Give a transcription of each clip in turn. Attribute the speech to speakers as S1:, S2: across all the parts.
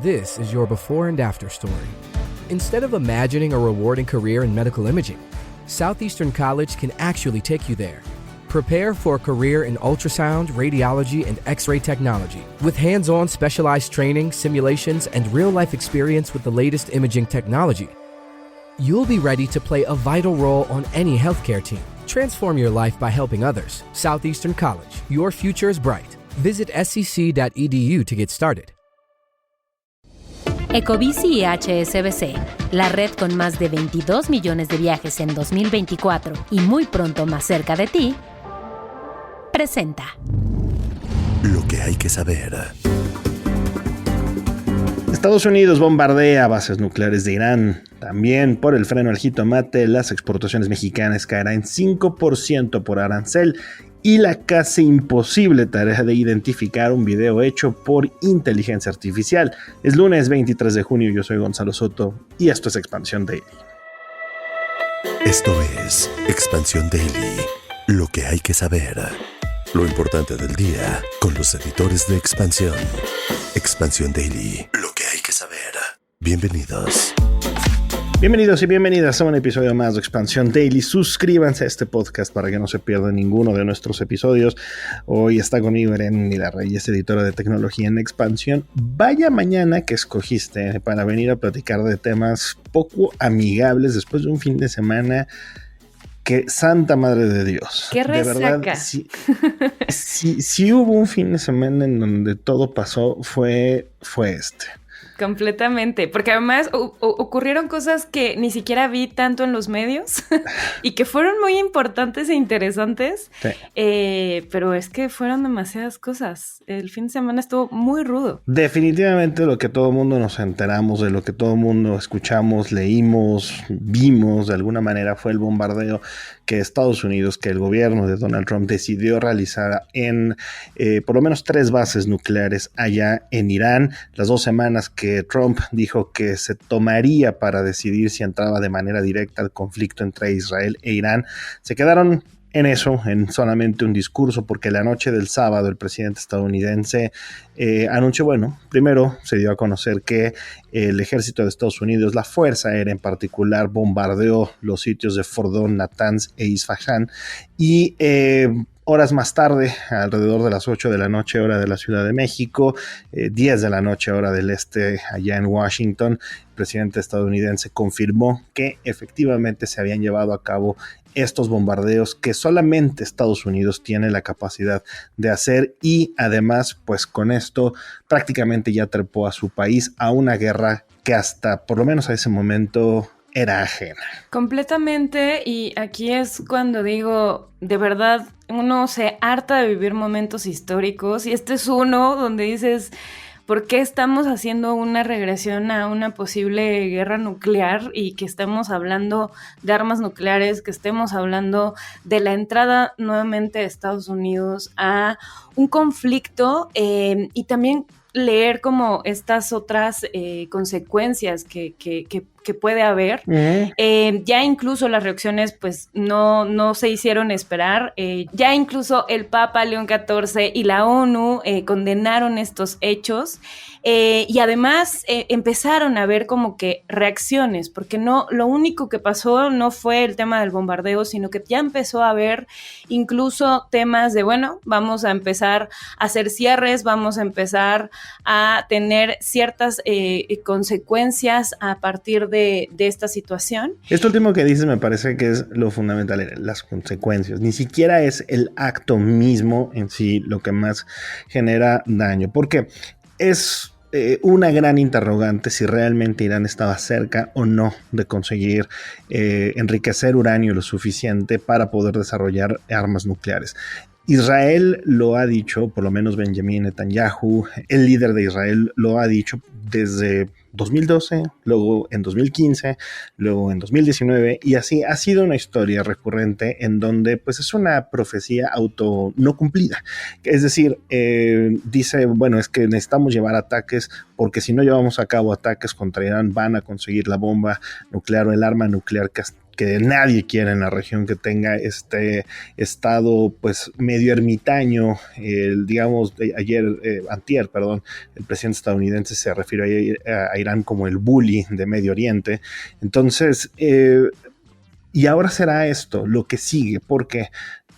S1: This is your before and after story. Instead of imagining a rewarding career in medical imaging, Southeastern College can actually take you there. Prepare for a career in ultrasound, radiology, and X-ray technology with hands-on specialized training, simulations, and real-life experience with the latest imaging technology. You'll be ready to play a vital role on any healthcare team. Transform your life by helping others. Southeastern College. Your future is bright. Visit scc.edu to get started.
S2: Ecobici y HSBC, la red con más de 22 millones de viajes en 2024 y muy pronto más cerca de ti, presenta
S3: Lo que hay que saber.
S4: Estados Unidos bombardea bases nucleares de Irán. También por el freno al jitomate, las exportaciones mexicanas caerán en 5% por arancel y la casi imposible tarea de identificar un video hecho por inteligencia artificial. Es lunes 23 de junio, yo soy Gonzalo Soto y esto es Expansión Daily.
S3: Esto es Expansión Daily. Lo que hay que saber. Lo importante del día con los editores de Expansión. Expansión Daily. Lo que hay que saber. Bienvenidos.
S4: Bienvenidos y bienvenidas a un episodio más de Expansión Daily. Suscríbanse a este podcast para que no se pierdan ninguno de nuestros episodios. Hoy está conmigo Erenny Reyes, editora de tecnología en Expansión. Vaya mañana que escogiste para venir a platicar de temas poco amigables después de un fin de semana que santa madre de Dios.
S5: ¡Qué resaca!
S4: De verdad, si hubo un fin de semana en donde todo pasó, fue este.
S5: Completamente, porque además ocurrieron cosas que ni siquiera vi tanto en los medios y que fueron muy importantes e interesantes, sí. Pero es que fueron demasiadas cosas. El fin de semana estuvo muy rudo.
S4: Definitivamente lo que todo el mundo nos enteramos, de lo que todo el mundo escuchamos, leímos, vimos, de alguna manera fue el bombardeo que Estados Unidos, que el gobierno de Donald Trump decidió realizar en por lo menos 3 bases nucleares allá en Irán. Las 2 semanas que Trump dijo que se tomaría para decidir si entraba de manera directa al conflicto entre Israel e Irán, se quedaron en eso, en solamente un discurso, porque la noche del sábado el presidente estadounidense anunció, primero se dio a conocer que el ejército de Estados Unidos, la Fuerza Aérea en particular, bombardeó los sitios de Fordo, Natanz e Isfahan y horas más tarde, alrededor de las 8 de la noche, hora de la Ciudad de México, 10 de la noche, hora del este, allá en Washington, el presidente estadounidense confirmó que efectivamente se habían llevado a cabo estos bombardeos que solamente Estados Unidos tiene la capacidad de hacer y además, pues con esto prácticamente ya trepó a su país a una guerra que hasta por lo menos a ese momento era ajena.
S5: Completamente, y aquí es cuando digo, de verdad, uno se harta de vivir momentos históricos y este es uno donde dices, ¿por qué estamos haciendo una regresión a una posible guerra nuclear y que estemos hablando de armas nucleares, que estemos hablando de la entrada nuevamente de Estados Unidos a un conflicto y también leer como estas otras consecuencias que puede haber. Ya incluso las reacciones pues no se hicieron esperar. Ya incluso el Papa León XIV y la ONU condenaron estos hechos y además empezaron a ver como que reacciones, porque no, lo único que pasó no fue el tema del bombardeo, sino que ya empezó a haber incluso temas de vamos a empezar a hacer cierres, vamos a empezar a tener ciertas consecuencias a partir de esta situación.
S4: Esto último que dices me parece que es lo fundamental, las consecuencias. Ni siquiera es el acto mismo en sí lo que más genera daño, porque es una gran interrogante si realmente Irán estaba cerca o no de conseguir enriquecer uranio lo suficiente para poder desarrollar armas nucleares. Israel lo ha dicho, por lo menos Benjamin Netanyahu, el líder de Israel, lo ha dicho desde 2012, luego en 2015, luego en 2019, y así ha sido una historia recurrente en donde pues es una profecía no cumplida. Es decir, dice, es que necesitamos llevar ataques porque si no llevamos a cabo ataques contra Irán van a conseguir la bomba nuclear o el arma nuclear que nadie quiere en la región, que tenga este estado pues medio ermitaño. Antier, el presidente estadounidense se refirió a Irán como el bully de Medio Oriente. Entonces, y ahora será esto lo que sigue, porque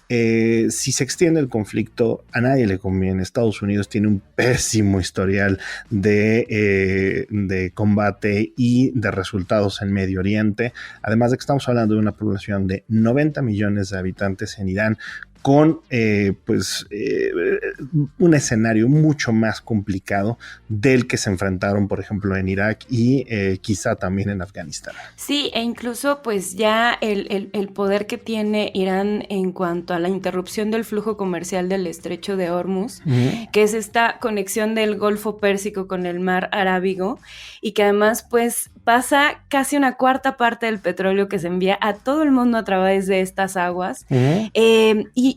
S4: si se extiende el conflicto, a nadie le conviene. Estados Unidos tiene un pésimo historial de combate y de resultados en Medio Oriente, además de que estamos hablando de una población de 90 millones de habitantes en Irán, con un escenario mucho más complicado del que se enfrentaron, por ejemplo, en Irak y quizá también en Afganistán.
S5: Sí, e incluso pues ya el poder que tiene Irán en cuanto a la interrupción del flujo comercial del estrecho de Hormuz, que es esta conexión del Golfo Pérsico con el mar Arábigo, y que además pues pasa casi una cuarta parte del petróleo que se envía a todo el mundo a través de estas aguas.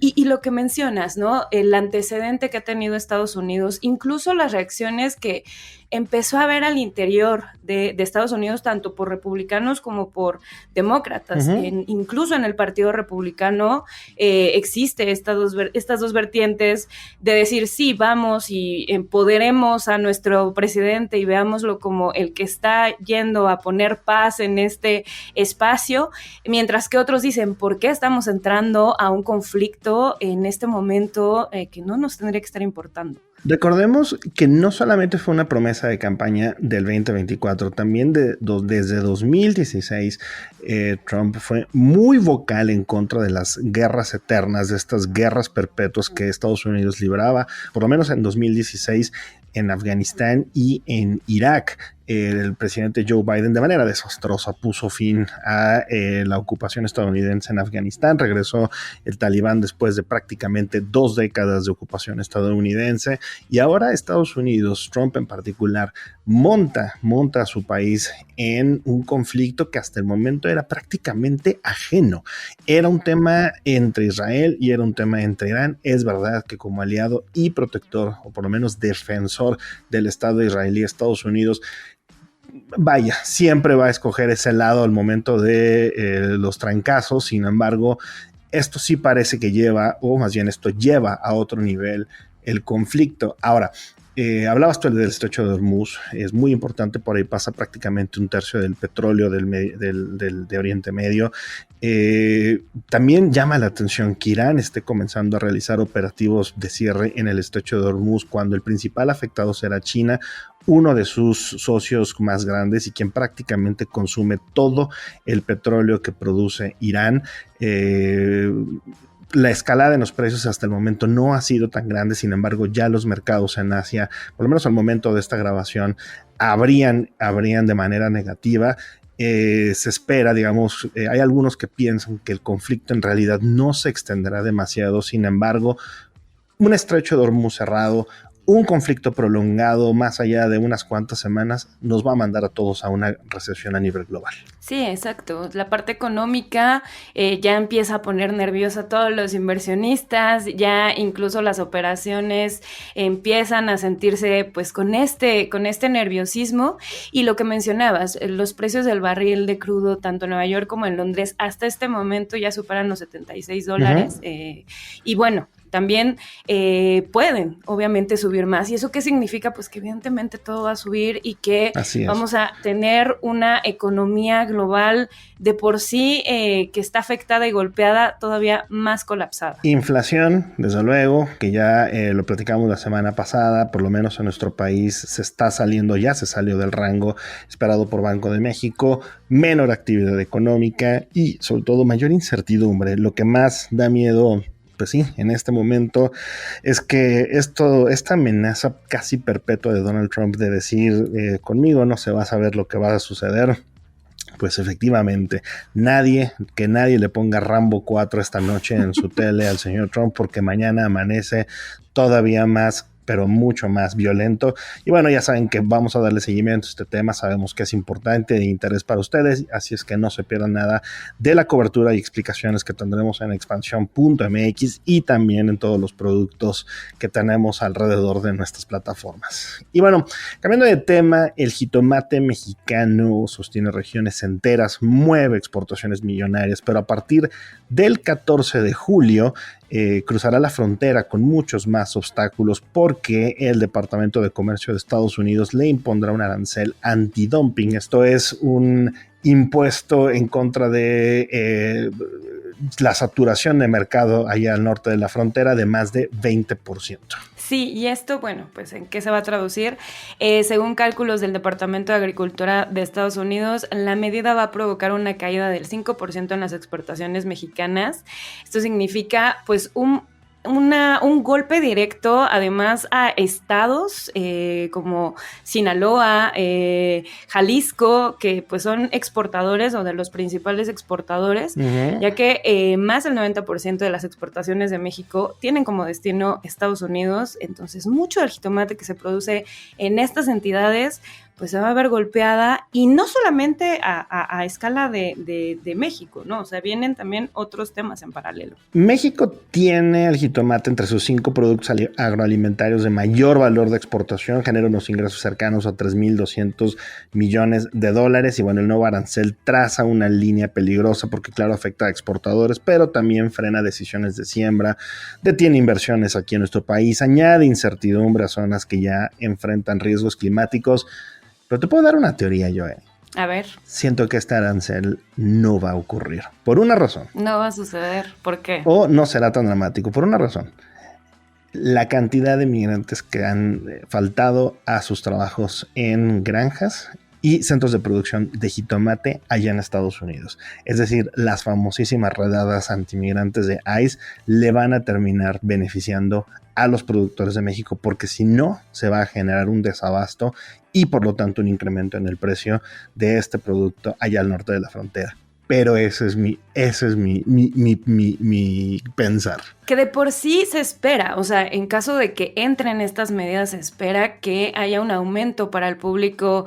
S5: Y lo que mencionas, ¿no? El antecedente que ha tenido Estados Unidos, incluso las reacciones que empezó a haber al interior de Estados Unidos, tanto por republicanos como por demócratas. Incluso en el Partido Republicano existe estas dos vertientes de decir, sí, vamos y empoderemos a nuestro presidente y veámoslo como el que está yendo a poner paz en este espacio, mientras que otros dicen, ¿por qué estamos entrando a un conflicto en este momento que no nos tendría que estar importando?
S4: Recordemos que no solamente fue una promesa de campaña del 2024, también desde 2016 Trump fue muy vocal en contra de las guerras eternas, de estas guerras perpetuas que Estados Unidos libraba, por lo menos en 2016 en Afganistán y en Irak. El presidente Joe Biden de manera desastrosa puso fin a la ocupación estadounidense en Afganistán. Regresó el Talibán después de prácticamente 2 décadas de ocupación estadounidense, y ahora Estados Unidos, Trump en particular, monta a su país en un conflicto que hasta el momento era prácticamente ajeno. Era un tema entre Israel y era un tema entre Irán. Es verdad que como aliado y protector, o por lo menos defensor del Estado israelí, Estados Unidos siempre va a escoger ese lado al momento de los trancazos. Sin embargo, esto sí parece que lleva a otro nivel el conflicto. Ahora, hablabas tú del estrecho de Hormuz, es muy importante, por ahí pasa prácticamente 1/3 del petróleo de Oriente Medio. También llama la atención que Irán esté comenzando a realizar operativos de cierre en el estrecho de Hormuz, cuando el principal afectado será China, uno de sus socios más grandes y quien prácticamente consume todo el petróleo que produce Irán. La escalada en los precios hasta el momento no ha sido tan grande, sin embargo ya los mercados en Asia, por lo menos al momento de esta grabación, abrían de manera negativa. Se espera, hay algunos que piensan que el conflicto en realidad no se extenderá demasiado. Sin embargo, un estrecho de Hormuz cerrado, un conflicto prolongado más allá de unas cuantas semanas, nos va a mandar a todos a una recesión a nivel global.
S5: Sí, exacto. La parte económica ya empieza a poner nerviosa a todos los inversionistas, ya incluso las operaciones empiezan a sentirse pues con este nerviosismo. Y lo que mencionabas, los precios del barril de crudo, tanto en Nueva York como en Londres, hasta este momento ya superan los $76. Y bueno, también pueden obviamente subir más. ¿Y eso qué significa? Pues que evidentemente todo va a subir y que vamos a tener una economía global de por sí que está afectada y golpeada, todavía más colapsada.
S4: Inflación, desde luego, que ya lo platicamos la semana pasada, por lo menos en nuestro país se salió del rango esperado por Banco de México, menor actividad económica y sobre todo mayor incertidumbre. Lo que más da miedo, pues sí, en este momento es que esta amenaza casi perpetua de Donald Trump de decir conmigo no se va a saber lo que va a suceder, pues efectivamente, que nadie le ponga Rambo 4 esta noche en su tele al señor Trump, porque mañana amanece todavía más pero mucho más violento. Y bueno, ya saben que vamos a darle seguimiento a este tema, sabemos que es importante, de interés para ustedes, así es que no se pierdan nada de la cobertura y explicaciones que tendremos en expansión.mx y también en todos los productos que tenemos alrededor de nuestras plataformas. Y bueno, cambiando de tema, el jitomate mexicano sostiene regiones enteras, mueve exportaciones millonarias, pero a partir del 14 de julio cruzará la frontera con muchos más obstáculos porque el Departamento de Comercio de Estados Unidos le impondrá un arancel antidumping. Esto es un impuesto en contra de la saturación de mercado allá al norte de la frontera de más de 20%.
S5: Sí, y esto, bueno, pues ¿en qué se va a traducir? Según cálculos del Departamento de Agricultura de Estados Unidos, la medida va a provocar una caída del 5% en las exportaciones mexicanas. Esto significa, pues, un golpe directo, además, a estados como Sinaloa, Jalisco, que pues son exportadores o de los principales exportadores, ya que más del 90% de las exportaciones de México tienen como destino Estados Unidos. Entonces mucho del jitomate que se produce en estas entidades pues se va a ver golpeada, y no solamente a escala de México, ¿no? O sea, vienen también otros temas en paralelo.
S4: México tiene el jitomate entre sus 5 productos agroalimentarios de mayor valor de exportación, genera unos ingresos cercanos a 3,200 millones de dólares, y bueno, el nuevo arancel traza una línea peligrosa porque claro, afecta a exportadores, pero también frena decisiones de siembra, detiene inversiones aquí en nuestro país, añade incertidumbre a zonas que ya enfrentan riesgos climáticos. Pero te puedo dar una teoría, Joe.
S5: A ver.
S4: Siento que este arancel no va a ocurrir. Por una razón.
S5: No va a suceder. ¿Por qué?
S4: O no será tan dramático. Por una razón. La cantidad de migrantes que han faltado a sus trabajos en granjas y centros de producción de jitomate allá en Estados Unidos. Es decir, las famosísimas redadas antimigrantes de ICE le van a terminar beneficiando a los productores de México, porque si no, se va a generar un desabasto y por lo tanto un incremento en el precio de este producto allá al norte de la frontera. Pero ese es mi pensar.
S5: Que de por sí se espera, o sea, en caso de que entren estas medidas, se espera que haya un aumento para el público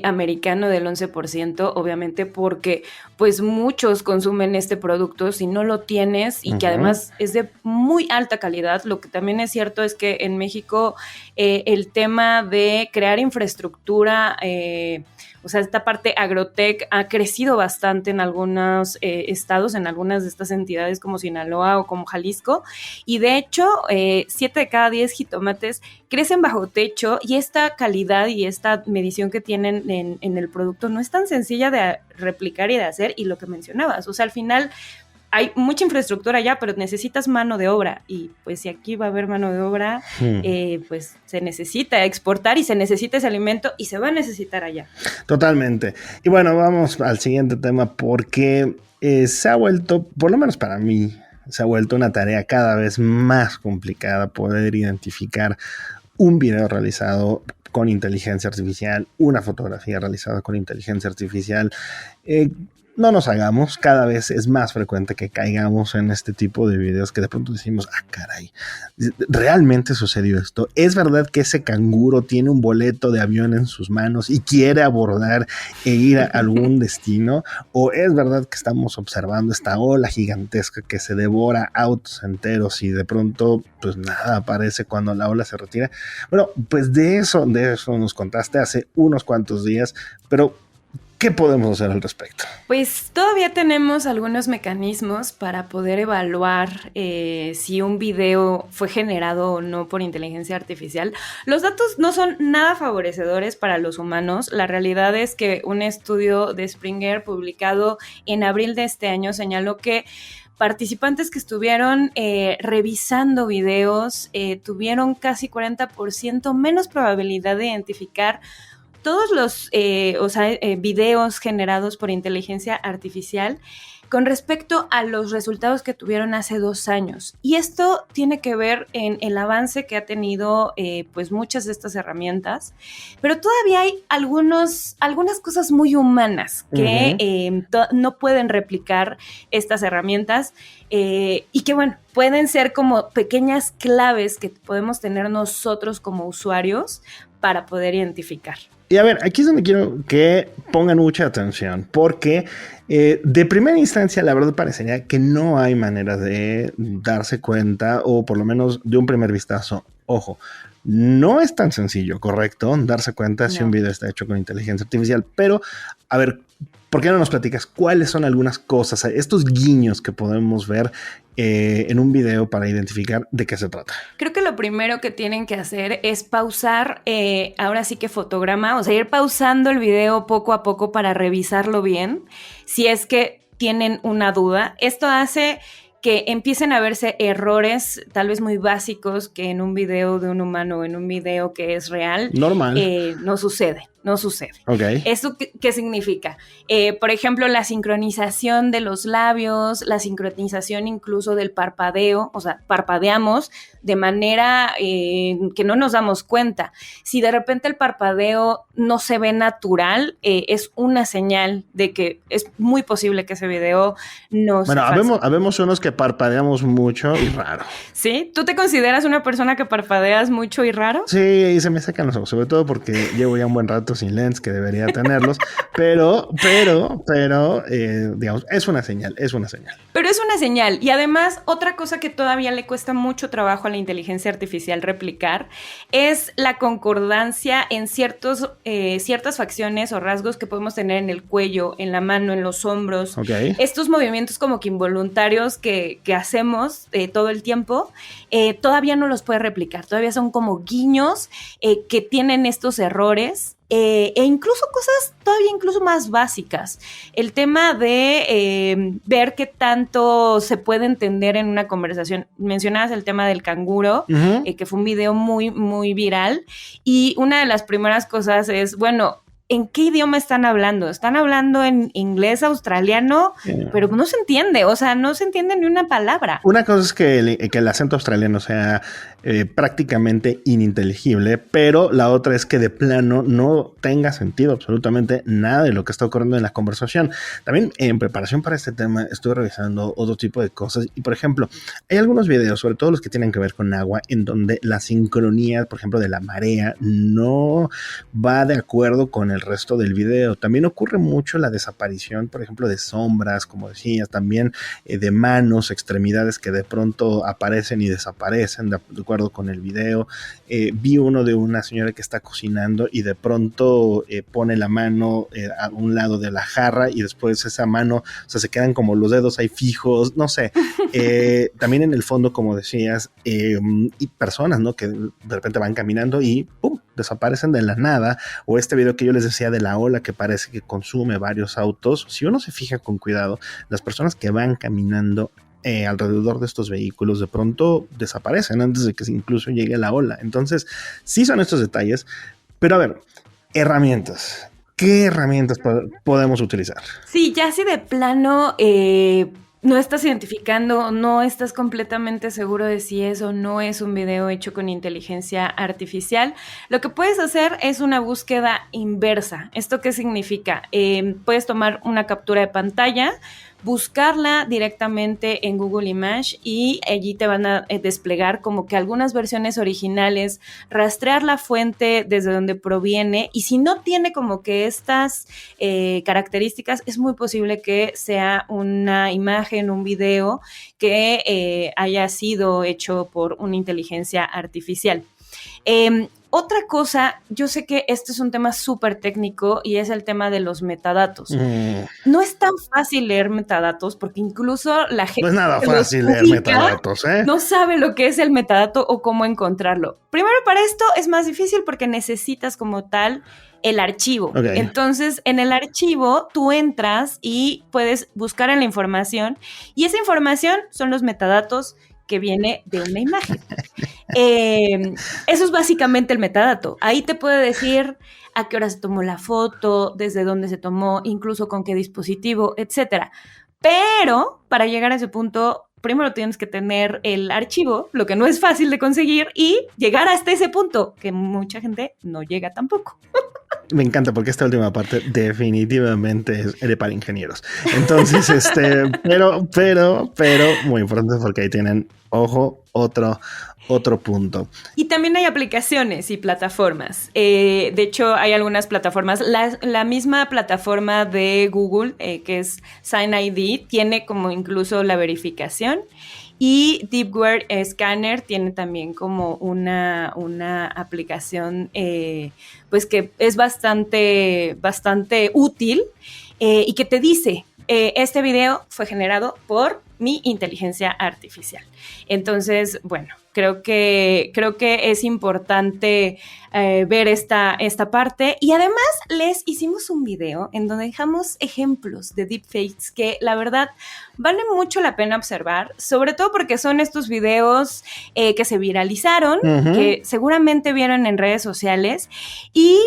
S5: americano del 11%, obviamente porque pues muchos consumen este producto. Si no lo tienes y que además es de muy alta calidad, lo que también es cierto es que en México el tema de crear infraestructura, o sea, esta parte agrotech ha crecido bastante en algunos estados, en algunas de estas entidades como Sinaloa o como Jalisco, y de hecho 7 de cada 10 jitomates crecen bajo techo, y esta calidad y esta medición que tienen en el producto no es tan sencilla de replicar y de hacer, y lo que mencionabas, o sea, al final hay mucha infraestructura allá, pero necesitas mano de obra, y pues si aquí va a haber mano de obra, pues se necesita exportar y se necesita ese alimento y se va a necesitar allá.
S4: Totalmente. Y bueno, vamos al siguiente tema porque se ha vuelto, por lo menos para mí, se ha vuelto una tarea cada vez más complicada poder identificar un video realizado con inteligencia artificial, una fotografía realizada con inteligencia artificial. No nos hagamos, cada vez es más frecuente que caigamos en este tipo de videos que de pronto decimos, caray, ¿realmente sucedió esto? ¿Es verdad que ese canguro tiene un boleto de avión en sus manos y quiere abordar e ir a algún destino? ¿O es verdad que estamos observando esta ola gigantesca que se devora autos enteros y de pronto, pues nada aparece cuando la ola se retira? Bueno, pues de eso nos contaste hace unos cuantos días, pero ¿qué podemos hacer al respecto?
S5: Pues todavía tenemos algunos mecanismos para poder evaluar si un video fue generado o no por inteligencia artificial. Los datos no son nada favorecedores para los humanos. La realidad es que un estudio de Springer publicado en abril de este año señaló que participantes que estuvieron revisando videos tuvieron casi 40% menos probabilidad de identificar todos los videos generados por inteligencia artificial con respecto a los resultados que tuvieron hace 2 años. Y esto tiene que ver en el avance que ha tenido pues muchas de estas herramientas, pero todavía hay algunas cosas muy humanas que no pueden replicar estas herramientas y que bueno, pueden ser como pequeñas claves que podemos tener nosotros como usuarios para poder identificar.
S4: Y a ver, aquí es donde quiero que pongan mucha atención, porque de primera instancia la verdad parecería que no hay manera de darse cuenta, o por lo menos de un primer vistazo. Ojo, no es tan sencillo, ¿correcto? Darse cuenta si un video está hecho con inteligencia artificial, pero a ver, ¿por qué no nos platicas cuáles son algunas cosas, estos guiños que podemos ver en un video para identificar de qué se trata?
S5: Creo que lo primero que tienen que hacer es pausar, ahora sí que fotograma, o sea, ir pausando el video poco a poco para revisarlo bien, si es que tienen una duda. Esto hace que empiecen a verse errores tal vez muy básicos que en un video de un humano o en un video que es real
S4: normal
S5: no sucede.
S4: Okay.
S5: ¿Esto qué significa? Por ejemplo, la sincronización de los labios, la sincronización incluso del parpadeo, o sea, parpadeamos de manera que no nos damos cuenta. Si de repente el parpadeo no se ve natural, es una señal de que es muy posible que ese video no sea falso.
S4: Bueno, habemos unos que parpadeamos mucho y raro.
S5: ¿Sí? ¿Tú te consideras una persona que parpadeas mucho y raro?
S4: Sí, y se me sacan los ojos, sobre todo porque llevo ya un buen rato sin lentes, que debería tenerlos, pero, digamos, es una señal.
S5: Pero es una señal, y además otra cosa que todavía le cuesta mucho trabajo a la inteligencia artificial replicar es la concordancia en ciertas facciones o rasgos que podemos tener en el cuello, en la mano, en los hombros.
S4: Okay.
S5: Estos movimientos como que involuntarios que hacemos todo el tiempo, todavía no los puede replicar, todavía son como guiños que tienen estos errores. E incluso cosas todavía incluso más básicas. El tema de ver qué tanto se puede entender en una conversación. Mencionabas el tema del canguro, que fue un video muy, muy viral. Y una de las primeras cosas es, bueno, ¿en qué idioma están hablando? Están hablando en inglés australiano, pero no se entiende, o sea, no se entiende ni una palabra.
S4: Una cosa es que el acento australiano sea prácticamente ininteligible, pero la otra es que de plano no tenga sentido absolutamente nada de lo que está ocurriendo en la conversación. También en preparación para este tema estuve revisando otro tipo de cosas y, por ejemplo, hay algunos videos, sobre todo los que tienen que ver con agua, en donde la sincronía, por ejemplo, de la marea no va de acuerdo con el resto del video. También ocurre mucho la desaparición, por ejemplo, de sombras, como decías, también de manos, extremidades que de pronto aparecen y desaparecen de acuerdo con el video. Vi uno de una señora que está cocinando y de pronto pone la mano a un lado de la jarra y después esa mano, o sea, se quedan como los dedos ahí fijos, no sé. También en el fondo, como decías, y personas, ¿no? Que de repente van caminando y ¡pum!, desaparecen de la nada. O este video que yo les decía de la ola que parece que consume varios autos. Si uno se fija con cuidado, las personas que van caminando alrededor de estos vehículos de pronto desaparecen antes de que incluso llegue la ola. Entonces, sí son estos detalles, pero a ver, herramientas. ¿Qué herramientas podemos utilizar?
S5: Sí, ya si de plano no estás identificando, no estás completamente seguro de si es o no es un video hecho con inteligencia artificial, lo que puedes hacer es una búsqueda inversa. ¿Esto qué significa? Puedes tomar una captura de pantalla, buscarla directamente en Google Image y allí te van a desplegar como que algunas versiones originales, rastrear la fuente desde donde proviene, y si no tiene como que estas características, es muy posible que sea una imagen, un video que haya sido hecho por una inteligencia artificial. Otra cosa, yo sé que este es un tema súper técnico y es el tema de los metadatos. No es tan fácil leer metadatos porque incluso la gente...
S4: No es nada fácil leer metadatos, ¿eh?
S5: No sabe lo que es el metadato o cómo encontrarlo. Primero, para esto es más difícil porque necesitas como tal el archivo. Okay. Entonces, en el archivo tú entras y puedes buscar en la información y esa información son los metadatos que viene de una imagen. Eso es básicamente el metadato. Ahí te puede decir a qué hora se tomó la foto, desde dónde se tomó, incluso con qué dispositivo, etcétera. Pero para llegar a ese punto, primero tienes que tener el archivo, lo que no es fácil de conseguir, y llegar hasta ese punto, que mucha gente no llega tampoco.
S4: Me encanta porque esta última parte definitivamente es para ingenieros. Entonces, pero, muy importante porque ahí tienen, ojo, otro punto.
S5: Y también hay aplicaciones y plataformas. De hecho, hay algunas plataformas. La misma plataforma de Google, que es Sign ID, tiene como incluso la verificación. Y Deepware Scanner tiene también como una aplicación pues que es bastante útil y que te dice, este video fue generado por mi inteligencia artificial. Entonces, bueno, creo que es importante ver esta parte. Y además les hicimos un video en donde dejamos ejemplos de deepfakes que la verdad vale mucho la pena observar, sobre todo porque son estos videos que se viralizaron, que seguramente vieron en redes sociales, y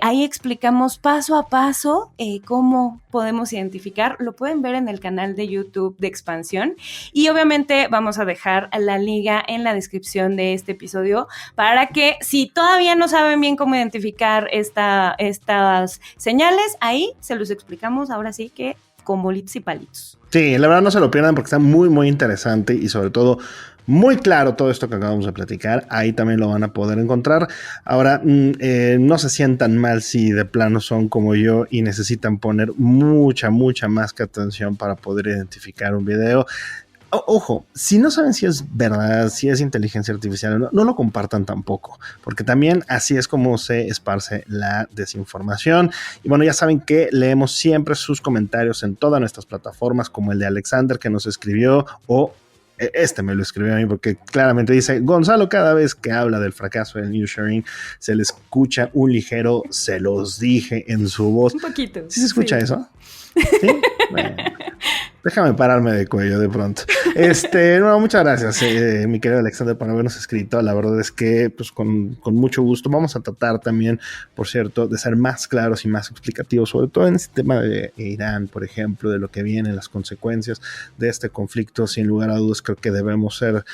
S5: ahí explicamos paso a paso cómo podemos identificar. Lo pueden ver en el canal de YouTube de Expansión, y obviamente vamos a dejar la liga en la descripción de este episodio para que si todavía no saben bien cómo identificar estas señales, ahí se los explicamos ahora sí que con bolitos y palitos.
S4: Sí, la verdad no se lo pierdan porque está muy, muy interesante y sobre todo muy claro todo esto que acabamos de platicar. Ahí también lo van a poder encontrar. Ahora, no se sientan mal si de plano son como yo y necesitan poner mucha más que atención para poder identificar un video. Ojo, si no saben si es verdad, si es inteligencia artificial, no lo compartan tampoco, porque también así es como se esparce la desinformación. Y bueno, ya saben que leemos siempre sus comentarios en todas nuestras plataformas, como el de Alexander que nos escribió, o me lo escribió a mí porque claramente dice: Gonzalo, cada vez que habla del fracaso del news sharing se le escucha un ligero "se los dije" en su voz.
S5: Un poquito.
S4: ¿Sí se escucha eso? ¿Sí? Bueno, déjame pararme de cuello de pronto. No, muchas gracias, mi querido Alexander, por habernos escrito. La verdad es que pues con mucho gusto vamos a tratar también, por cierto, de ser más claros y más explicativos, sobre todo en este tema de Irán, por ejemplo, de lo que vienen, las consecuencias de este conflicto. Sin lugar a dudas, creo que debemos ser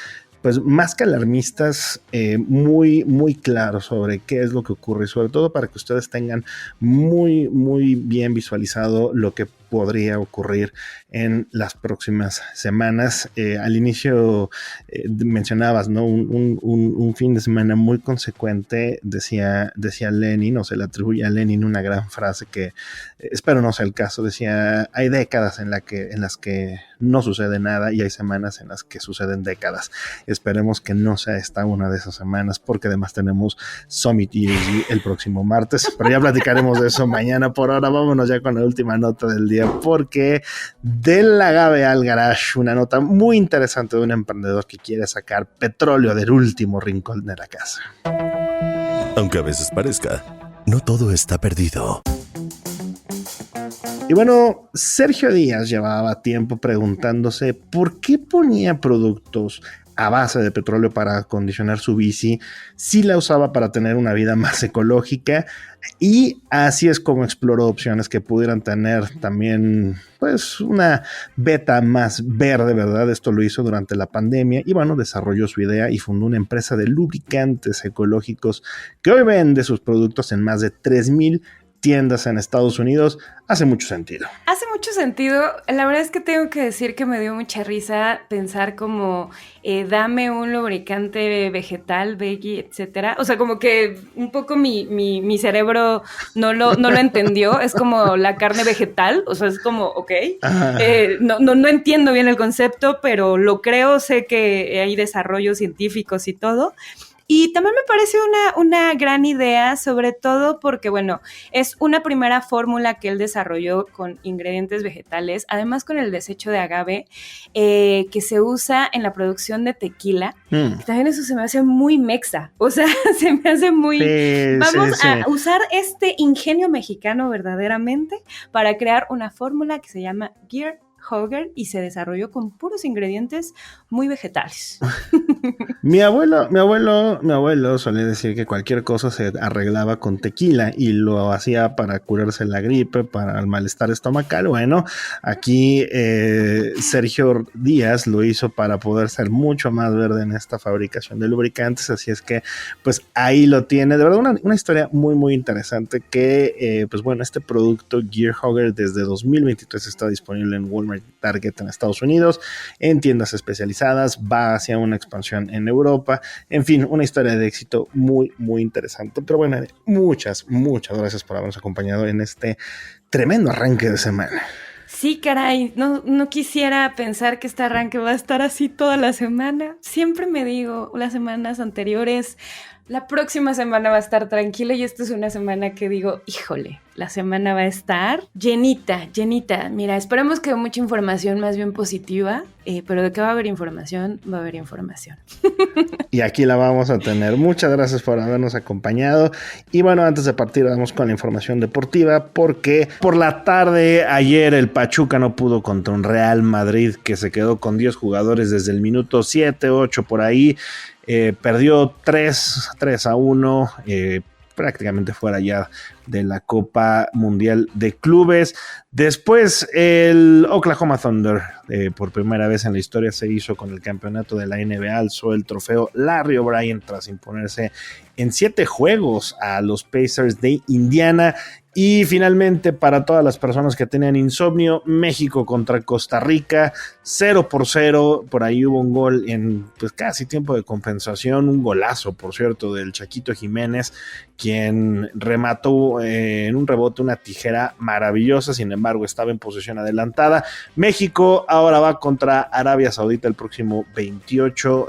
S4: pues más que alarmistas, muy claros sobre qué es lo que ocurre, y sobre todo para que ustedes tengan muy bien visualizado lo que podría ocurrir en las próximas semanas. Al inicio mencionabas, ¿no? Un fin de semana muy consecuente, decía Lenin, o se le atribuye a Lenin una gran frase que espero no sea el caso. Decía: hay décadas en las que no sucede nada y hay semanas en las que suceden décadas. Esperemos que no sea esta una de esas semanas, porque además tenemos Summit ESG el próximo martes, pero ya platicaremos de eso mañana. Por ahora vámonos ya con la última nota del día, porque del agave al garage, una nota muy interesante de un emprendedor que quiere sacar petróleo del último rincón de la casa.
S3: Aunque a veces parezca, no todo está perdido.
S4: Y bueno, Sergio Díaz llevaba tiempo preguntándose por qué ponía productos a base de petróleo para acondicionar su bici, si la usaba para tener una vida más ecológica, y así es como exploró opciones que pudieran tener también pues una beta más verde, ¿verdad? Esto lo hizo durante la pandemia y bueno, desarrolló su idea y fundó una empresa de lubricantes ecológicos que hoy vende sus productos en más de 3,000 tiendas en Estados Unidos. Hace mucho sentido.
S5: Hace mucho sentido. La verdad es que tengo que decir que me dio mucha risa pensar como dame un lubricante vegetal, veggie, etcétera. O sea, como que un poco mi cerebro no lo entendió. Es como la carne vegetal. O sea, es como, ok. No entiendo bien el concepto, pero lo creo. Sé que hay desarrollos científicos y todo. Y también me parece una gran idea, sobre todo porque, bueno, es una primera fórmula que él desarrolló con ingredientes vegetales, además con el desecho de agave, que se usa en la producción de tequila. También eso se me hace muy mexa, o sea, se me hace muy... Vamos a usar este ingenio mexicano verdaderamente para crear una fórmula que se llama Gear Hogger y se desarrolló con puros ingredientes muy vegetales.
S4: Mi abuelo solía decir que cualquier cosa se arreglaba con tequila y lo hacía para curarse la gripe, para el malestar estomacal. Bueno, aquí Sergio Díaz lo hizo para poder ser mucho más verde en esta fabricación de lubricantes, así es que pues ahí lo tiene. De verdad una historia muy muy interesante que pues bueno, este producto Gear Hogger desde 2023 está disponible en Walmart, Target en Estados Unidos, en tiendas especializadas, va hacia una expansión en Europa, en fin, una historia de éxito muy muy interesante. Pero bueno, muchas gracias por habernos acompañado en este tremendo arranque de semana.
S5: Sí, caray, no quisiera pensar que este arranque va a estar así toda la semana. Siempre me digo, las semanas anteriores, la próxima semana va a estar tranquila y esta es una semana que digo, híjole, la semana va a estar llenita. Mira, esperemos que mucha información más bien positiva, pero de que va a haber información, va a haber información.
S4: Y aquí la vamos a tener. Muchas gracias por habernos acompañado. Y bueno, antes de partir vamos con la información deportiva, porque por la tarde ayer el Pachuca no pudo contra un Real Madrid que se quedó con 10 jugadores desde el minuto 7, 8 por ahí. Perdió 3-1, prácticamente fuera ya de la Copa Mundial de Clubes. Después el Oklahoma Thunder, por primera vez en la historia, se hizo con el campeonato de la NBA, alzó el trofeo Larry O'Brien tras imponerse en 7 juegos a los Pacers de Indiana. Y finalmente, para todas las personas que tenían insomnio, México contra Costa Rica, 0-0, por ahí hubo un gol en pues casi tiempo de compensación, un golazo, por cierto, del Chaquito Jiménez, quien remató en un rebote una tijera maravillosa, sin embargo estaba en posición adelantada. México ahora va contra Arabia Saudita el próximo 28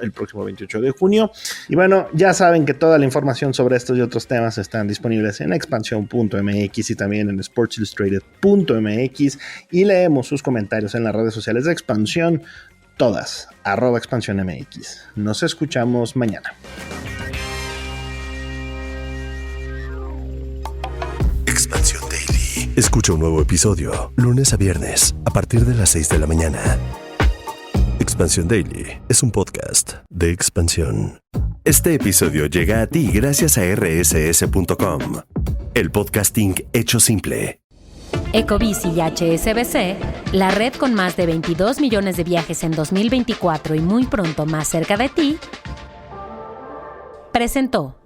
S4: de junio. Y bueno, ya saben que toda la información sobre estos y otros temas están disponibles en expansión.mx y también en sportsillustrated.mx, y leemos sus comentarios en las redes sociales de Expansión, todas, @expansiónmx. Nos escuchamos mañana.
S3: Expansión Daily. Escucha un nuevo episodio lunes a viernes a partir de las 6 de la mañana. Expansión Daily es un podcast de Expansión. Este episodio llega a ti gracias a rss.com, el podcasting hecho simple.
S2: Ecobici y HSBC, la red con más de 22 millones de viajes en 2024 y muy pronto más cerca de ti, presentó.